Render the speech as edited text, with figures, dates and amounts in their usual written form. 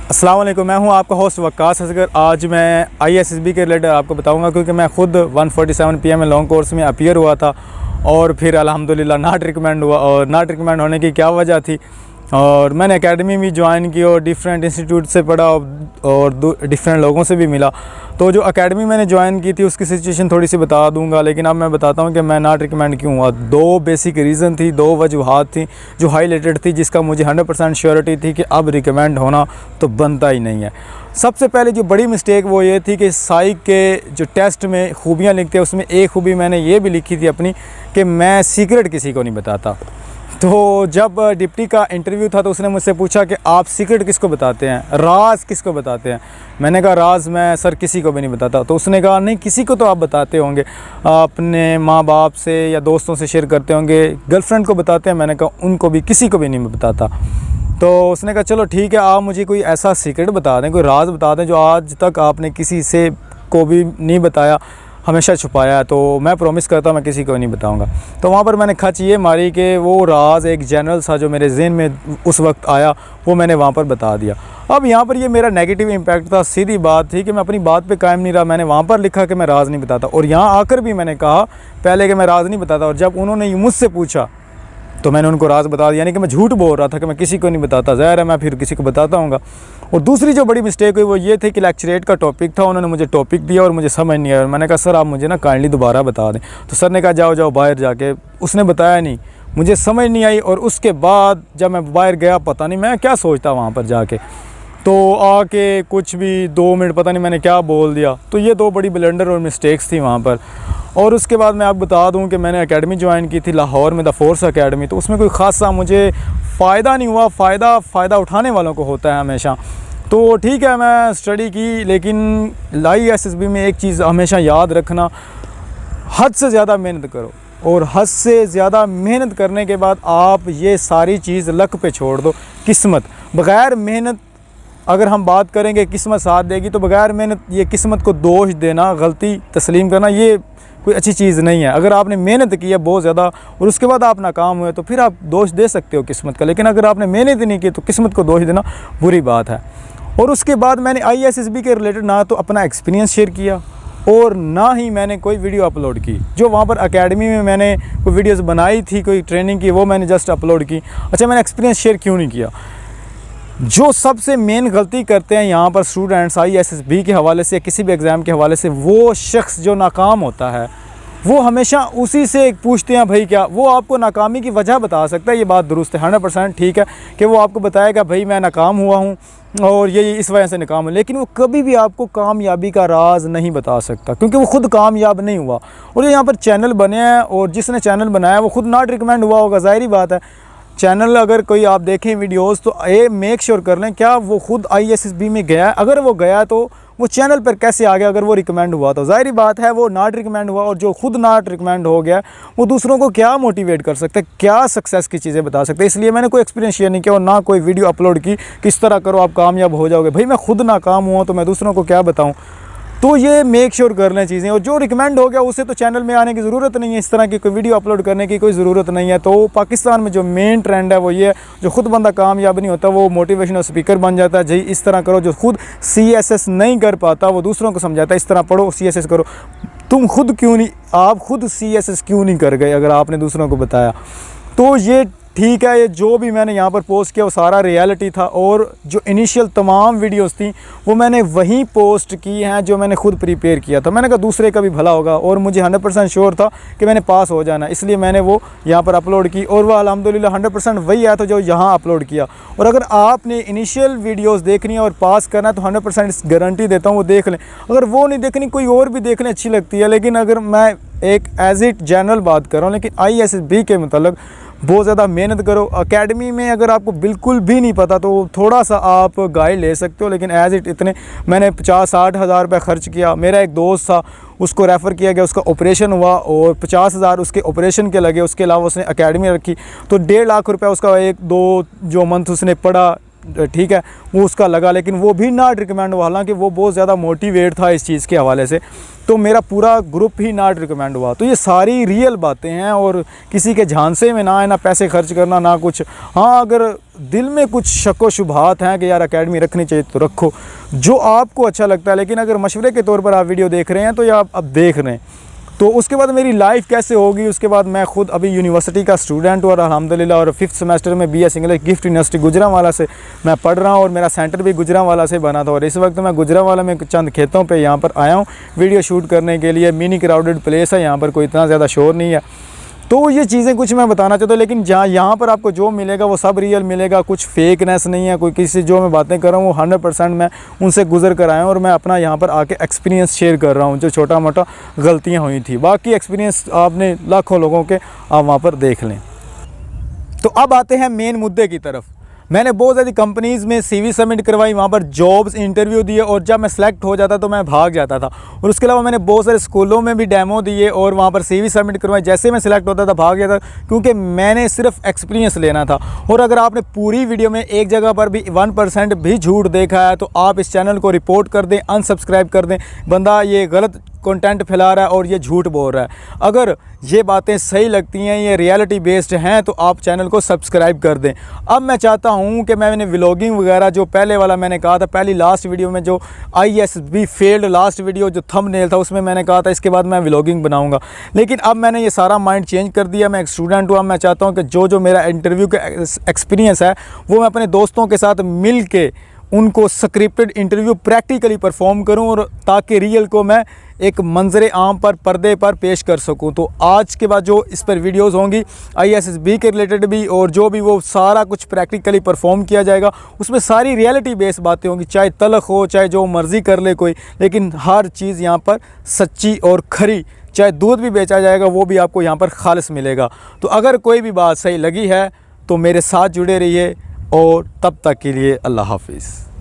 अस्सलाम वालेकुम, मैं हूं आपका होस्ट वक्कास असगर। आज मैं ISSB के रिलेटेड आपको बताऊंगा, क्योंकि मैं ख़ुद 147 PM में लॉन्ग कोर्स में अपीयर हुआ था और फिर अल्हम्दुलिल्लाह नॉट रिकमेंड हुआ। और नॉट रिकमेंड होने की क्या वजह थी, और मैंने एकेडमी भी ज्वाइन की और डिफरेंट इंस्टीट्यूट से पढ़ा और डिफरेंट लोगों से भी मिला। तो जो एकेडमी मैंने ज्वाइन की थी उसकी सिचुएशन थोड़ी सी बता दूंगा, लेकिन अब मैं बताता हूं कि मैं नॉट रिकमेंड क्यों हुआ। दो बेसिक रीज़न थी, दो वजूहात थी जो हाईलाइटेड थी, जिसका मुझे 100% श्योरिटी थी कि अब रिकमेंड होना तो बनता ही नहीं है। सबसे पहले जो बड़ी मिस्टेक वो ये थी कि साइक के जो टेस्ट में खूबियाँ लिखते हैं उसमें एक खूबी मैंने ये भी लिखी थी अपनी कि मैं सीक्रेट किसी को नहीं बताता। तो जब डिप्टी का इंटरव्यू था तो उसने मुझसे पूछा कि आप सीक्रेट किसको बताते हैं, राज किसको बताते हैं। मैंने कहा राज मैं सर किसी को भी नहीं बताता। तो उसने कहा नहीं, किसी को तो आप बताते होंगे, अपने माँ बाप से या दोस्तों से शेयर करते होंगे, गर्लफ्रेंड को बताते हैं। मैंने कहा उनको भी, किसी को भी नहीं बताता। तो उसने कहा चलो ठीक है, आप मुझे कोई ऐसा सीक्रेट बता दें, कोई राज बता दें जो आज तक आपने किसी से को भी नहीं बताया, हमेशा छुपाया है। तो मैं प्रॉमिस करता हूँ मैं किसी को नहीं बताऊंगा। तो वहाँ पर मैंने खच ये मारी कि वो राज एक जनरल सा जो मेरे जहन में उस वक्त आया वो मैंने वहाँ पर बता दिया। अब यहाँ पर ये मेरा नेगेटिव इम्पैक्ट था। सीधी बात थी कि मैं अपनी बात पे कायम नहीं रहा। मैंने वहाँ पर लिखा कि मैं राज नहीं बताता, और यहाँ आकर भी मैंने कहा पहले कि मैं राज नहीं बताता, और जब उन्होंने मुझसे पूछा तो मैंने उनको राज बता दिया। यानी कि मैं झूठ बोल रहा था कि मैं किसी को नहीं बताता, ज़ाहिर है मैं फिर किसी को बताता हूँगा। और दूसरी जो बड़ी मिस्टेक हुई वो ये थी कि लेक्चरेट का टॉपिक था, उन्होंने मुझे टॉपिक दिया और मुझे समझ नहीं आया। मैंने कहा सर आप मुझे ना काइंडली दोबारा बता दें। तो सर ने कहा जाओ जाओ बाहर जाके। उसने बताया नहीं, मुझे समझ नहीं आई। और उसके बाद जब मैं बाहर गया, पता नहीं मैं क्या सोचता वहाँ पर जाके, तो आके कुछ भी 2 मिनट पता नहीं मैंने क्या बोल दिया। तो ये दो बड़ी ब्लंडर और मिस्टेक्स थी वहाँ पर। और उसके बाद मैं आपको बता दूं कि मैंने एकेडमी ज्वाइन की थी लाहौर में, द फोर्स एकेडमी। तो उसमें कोई ख़ासा मुझे फ़ायदा नहीं हुआ। फ़ायदा उठाने वालों को होता है हमेशा। तो ठीक है मैं स्टडी की, लेकिन ISSB में एक चीज़ हमेशा याद रखना, हद से ज़्यादा मेहनत करो। और हद से ज़्यादा मेहनत करने के बाद आप ये सारी चीज़ लक पे छोड़ दो। किस्मत, बग़ैर मेहनत अगर हम बात करेंगे किस्मत साथ देगी, तो बग़ैर मेहनत ये किस्मत को दोष देना, गलती तस्लीम करना, ये कोई अच्छी चीज़ नहीं है। अगर आपने मेहनत की है बहुत ज़्यादा और उसके बाद आप नाकाम हुए तो फिर आप दोष दे सकते हो किस्मत का, लेकिन अगर आपने मेहनत ही नहीं की तो किस्मत को दोष देना बुरी बात है। और उसके बाद मैंने ISSB के रिलेटेड ना तो अपना एक्सपीरियंस शेयर किया और ना ही मैंने कोई वीडियो अपलोड की। जो वहाँ पर एकेडमी में मैंने कोई वीडियोज़ बनाई थी, कोई ट्रेनिंग की, वो मैंने जस्ट अपलोड की। अच्छा, मैंने एक्सपीरियंस शेयर क्यों नहीं किया? जो सबसे मेन गलती करते हैं यहाँ पर स्टूडेंट्स ISSB के हवाले से, किसी भी एग्ज़ाम के हवाले से, वो शख्स जो नाकाम होता है वो हमेशा उसी से पूछते हैं भाई क्या, वो आपको नाकामी की वजह बता सकता है। ये बात दुरुस्त है, 100% ठीक है कि वो आपको बताएगा भाई मैं नाकाम हुआ हूँ और ये इस वजह से नाकाम है, लेकिन वो कभी भी आपको कामयाबी का राज नहीं बता सकता, क्योंकि वो खुद कामयाब नहीं हुआ। और ये यहाँ पर चैनल बने हैं और जिसने चैनल बनाया वो खुद नॉट रिकमेंड हुआ होगा, ज़ाहिर बात है। चैनल अगर कोई आप देखें वीडियोस तो ये मेक श्योर कर लें क्या वो खुद ISSB में गया है। अगर वो गया तो वो चैनल पर कैसे आ गया? अगर वो रिकमेंड हुआ तो ज़ाहिर बात है वो नॉट रिकमेंड हुआ, और जो खुद नॉट रिकमेंड हो गया वो दूसरों को क्या मोटिवेट कर सकता है, क्या सक्सेस की चीज़ें बता सकते हैं। इसलिए मैंने कोई एक्सपीरियंस शेयर नहीं किया और ना कोई वीडियो अपलोड की किस तरह करो आप कामयाब हो जाओगे। भाई मैं खुद नाकाम हुआ तो मैं दूसरों को क्या बताऊँ? तो ये मेक श्योर कर लें चीज़ें। और जो रिकमेंड हो गया उसे तो चैनल में आने की ज़रूरत नहीं है, इस तरह की कोई वीडियो अपलोड करने की कोई ज़रूरत नहीं है। तो पाकिस्तान में जो मेन ट्रेंड है वो ये है, जो खुद बंदा कामयाब नहीं होता वो मोटिवेशनल स्पीकर बन जाता है। जी इस तरह करो, जो खुद CSS नहीं कर पाता वो दूसरों को समझाता है इस तरह पढ़ो, CSS करो। तुम खुद क्यों नहीं, आप खुद CSS क्यों नहीं कर गए अगर आपने दूसरों को बताया? तो ये ठीक है, ये जो भी मैंने यहाँ पर पोस्ट किया वो सारा रियलिटी था, और जो इनिशियल तमाम वीडियोस थी वो मैंने वहीं पोस्ट की हैं जो मैंने खुद प्रिपेयर किया था। मैंने कहा दूसरे का भी भला होगा, और मुझे 100% श्योर था कि मैंने पास हो जाना, इसलिए मैंने वो यहाँ पर अपलोड की, और वह अल्हम्दुलिल्लाह 100% वही आया था जो यहाँ अपलोड किया। और अगर आपने इनिशियल वीडियोस देखनी है और पास करना है तो 100% गारंटी देता हूँ वो देख लें। अगर वो नहीं देखनी, कोई और भी देखने अच्छी लगती है, लेकिन अगर मैं एक एज इट जनरल बात कर रहा हूँ, लेकिन ISSB के मतलब बहुत ज़्यादा मेहनत करो। एकेडमी में अगर आपको बिल्कुल भी नहीं पता तो थोड़ा सा आप गाइड ले सकते हो, लेकिन एज इट इतने मैंने 50-60 हज़ार रुपये ख़र्च किया। मेरा एक दोस्त था, उसको रेफ़र किया गया, उसका ऑपरेशन हुआ और 50 हज़ार उसके ऑपरेशन के लगे। उसके अलावा उसने एकेडमी रखी तो 1.5 लाख रुपये उसका 1-2 जो मंथ उसने पढ़ा, ठीक है, वो उसका लगा, लेकिन वो भी नॉट रिकमेंड हुआ। हालांकि वो बहुत ज़्यादा मोटिवेट था इस चीज़ के हवाले से, तो मेरा पूरा ग्रुप ही नॉट रिकमेंड हुआ। तो ये सारी रियल बातें हैं और किसी के झांसे में ना आए, ना पैसे खर्च करना ना कुछ। हाँ, अगर दिल में कुछ शक व शुबहात हैं कि यार एकेडमी रखनी चाहिए तो रखो, जो आपको अच्छा लगता है। लेकिन अगर मशवरे के तौर पर आप वीडियो देख रहे हैं तो या आप अब देख रहे हैं, तो उसके बाद मेरी लाइफ कैसे होगी। उसके बाद मैं खुद अभी यूनिवर्सिटी का स्टूडेंट हूँ और अल्हम्दुलिल्लाह और 5th सेमेस्टर में BS English gift university Gujranwala से मैं पढ़ रहा हूँ और मेरा सेंटर भी गुजरांवाला से बना था। और इस वक्त मैं गुजरांवाला में चंद खेतों पे यहाँ पर आया हूँ वीडियो शूट करने के लिए। मिनी क्राउडेड प्लेस है, यहाँ पर कोई इतना ज़्यादा शोर नहीं है। तो ये चीज़ें कुछ मैं बताना चाहता हूँ, लेकिन जहाँ यहाँ पर आपको जो मिलेगा वो सब रियल मिलेगा, कुछ फेकनेस नहीं है। कोई किसी जो मैं बातें कर रहा हूँ वो 100% मैं उनसे गुजर कर आया हूँ और मैं अपना यहाँ पर आके एक्सपीरियंस शेयर कर रहा हूँ, जो छोटा मोटा गलतियाँ हुई थी। बाकी एक्सपीरियंस आपने लाखों लोगों के आप वहाँ पर देख लें। तो अब आते हैं मेन मुद्दे की तरफ। मैंने बहुत ज़्यादा कंपनीज़ में CV सबमिट करवाई, वहाँ पर जॉब्स इंटरव्यू दिए और जब मैं सेलेक्ट हो जाता तो मैं भाग जाता था। और उसके अलावा मैंने बहुत सारे स्कूलों में भी डेमो दिए और वहाँ पर CV सबमिट करवाई। जैसे मैं सिलेक्ट होता था भाग जाता, क्योंकि मैंने सिर्फ एक्सपीरियंस लेना था। और अगर आपने पूरी वीडियो में एक जगह पर भी 1% भी झूठ देखा है तो आप इस चैनल को रिपोर्ट कर दें, अनसब्सक्राइब कर दें। बंदा ये गलत कंटेंट फैला रहा है और ये झूठ बोल रहा है। अगर ये बातें सही लगती हैं, ये रियलिटी बेस्ड हैं, तो आप चैनल को सब्सक्राइब कर दें। अब मैं चाहता हूं कि मैंने व्लॉगिंग वगैरह, जो पहले वाला मैंने कहा था, पहली लास्ट वीडियो में जो ISB फेल्ड लास्ट वीडियो जो थंबनेल था उसमें मैंने कहा था इसके बाद मैं व्लॉगिंग बनाऊंगा। लेकिन अब मैंने ये सारा माइंड चेंज कर दिया। मैं एक स्टूडेंट हूँ। मैं चाहता हूँ कि जो मेरा इंटरव्यू का एक्सपीरियंस है वो मैं अपने दोस्तों के साथ मिल के उनको स्क्रिप्टेड इंटरव्यू प्रैक्टिकली परफॉर्म करूं, और ताकि रियल को मैं एक मंजर आम पर पर्दे पर पेश कर सकूं। तो आज के बाद जो इस पर वीडियोस होंगी ISSB के रिलेटेड भी, और जो भी वो सारा कुछ प्रैक्टिकली परफॉर्म किया जाएगा, उसमें सारी रियलिटी बेस्ड बातें होंगी। चाहे तलख हो, चाहे जो मर्ज़ी कर ले कोई, लेकिन हर चीज़ यहाँ पर सच्ची और खरी। चाहे दूध भी बेचा जाएगा वो भी आपको यहाँ पर खालिस मिलेगा। तो अगर कोई भी बात सही लगी है तो मेरे साथ जुड़े रहिए, और तब तक के लिए अल्लाह हाफिज़।